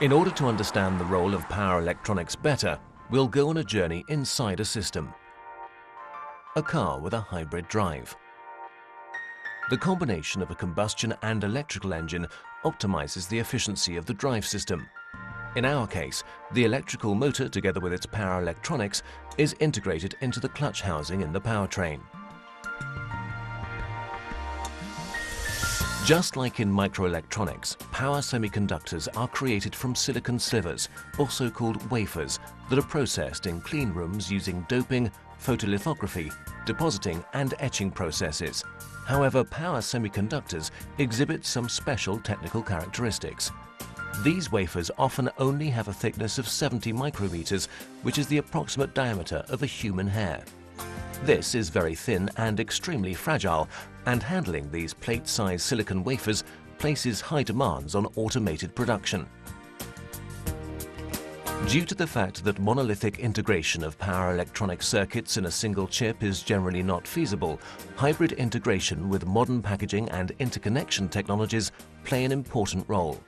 In order to understand the role of power electronics better, we'll go on a journey inside a system. A car with a hybrid drive. The combination of a combustion and electrical engine optimizes the efficiency of the drive system. In our case, the electrical motor, together with its power electronics, is integrated into the clutch housing in the powertrain. Just like in microelectronics, power semiconductors are created from silicon slivers, also called wafers, that are processed in clean rooms using doping, photolithography, depositing and etching processes. However, power semiconductors exhibit some special technical characteristics. These wafers often only have a thickness of 70 micrometers, which is the approximate diameter of a human hair. This is very thin and extremely fragile, and handling these plate-sized silicon wafers places high demands on automated production. Due to the fact that monolithic integration of power electronic circuits in a single chip is generally not feasible, hybrid integration with modern packaging and interconnection technologies play an important role.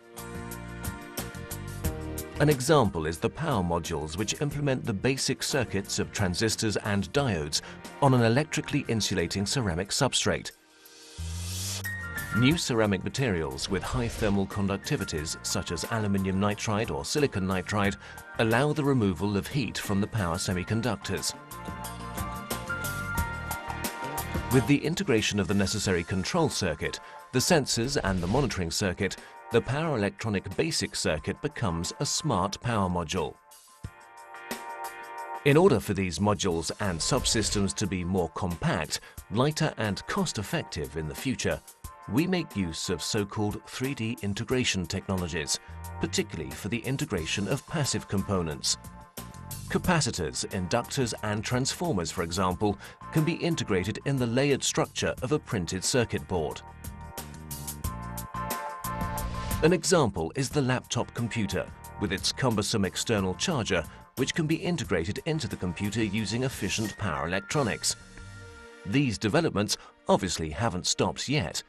An example is the power modules, which implement the basic circuits of transistors and diodes on an electrically insulating ceramic substrate. New ceramic materials with high thermal conductivities, such as aluminium nitride or silicon nitride, allow the removal of heat from the power semiconductors. With the integration of the necessary control circuit, the sensors and the monitoring circuit, the power electronic basic circuit becomes a smart power module. In order for these modules and subsystems to be more compact, lighter and cost-effective in the future, we make use of so-called 3D integration technologies, particularly for the integration of passive components. Capacitors, inductors and transformers, for example, can be integrated in the layered structure of a printed circuit board. An example is the laptop computer, with its cumbersome external charger, which can be integrated into the computer using efficient power electronics. These developments obviously haven't stopped yet.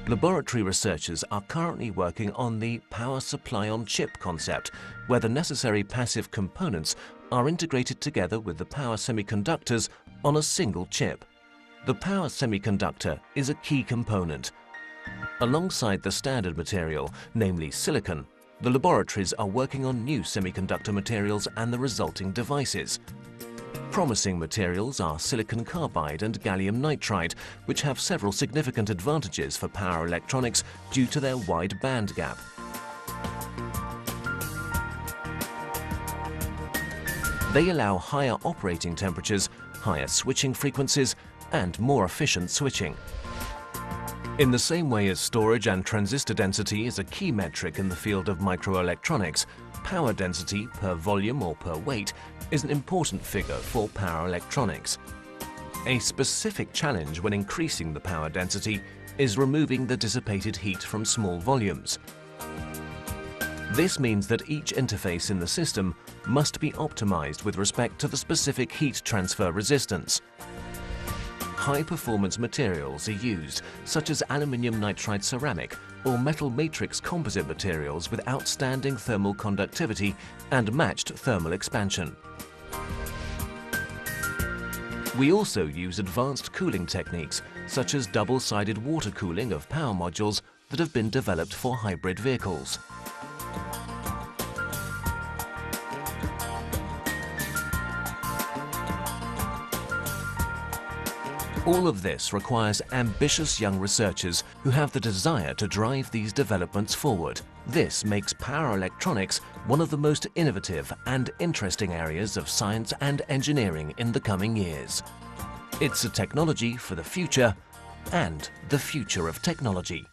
Laboratory researchers are currently working on the power supply on chip concept, where the necessary passive components are integrated together with the power semiconductors on a single chip. The power semiconductor is a key component. Alongside the standard material, namely silicon, the laboratories are working on new semiconductor materials and the resulting devices. Promising materials are silicon carbide and gallium nitride, which have several significant advantages for power electronics due to their wide band gap. They allow higher operating temperatures, higher switching frequencies, and more efficient switching. In the same way as storage and transistor density is a key metric in the field of microelectronics, power density per volume or per weight is an important figure for power electronics. A specific challenge when increasing the power density is removing the dissipated heat from small volumes. This means that each interface in the system must be optimized with respect to the specific heat transfer resistance. High-performance materials are used, such as aluminium nitride ceramic or metal matrix composite materials with outstanding thermal conductivity and matched thermal expansion. We also use advanced cooling techniques, such as double-sided water cooling of power modules that have been developed for hybrid vehicles. All of this requires ambitious young researchers who have the desire to drive these developments forward. This makes power electronics one of the most innovative and interesting areas of science and engineering in the coming years. It's a technology for the future and the future of technology.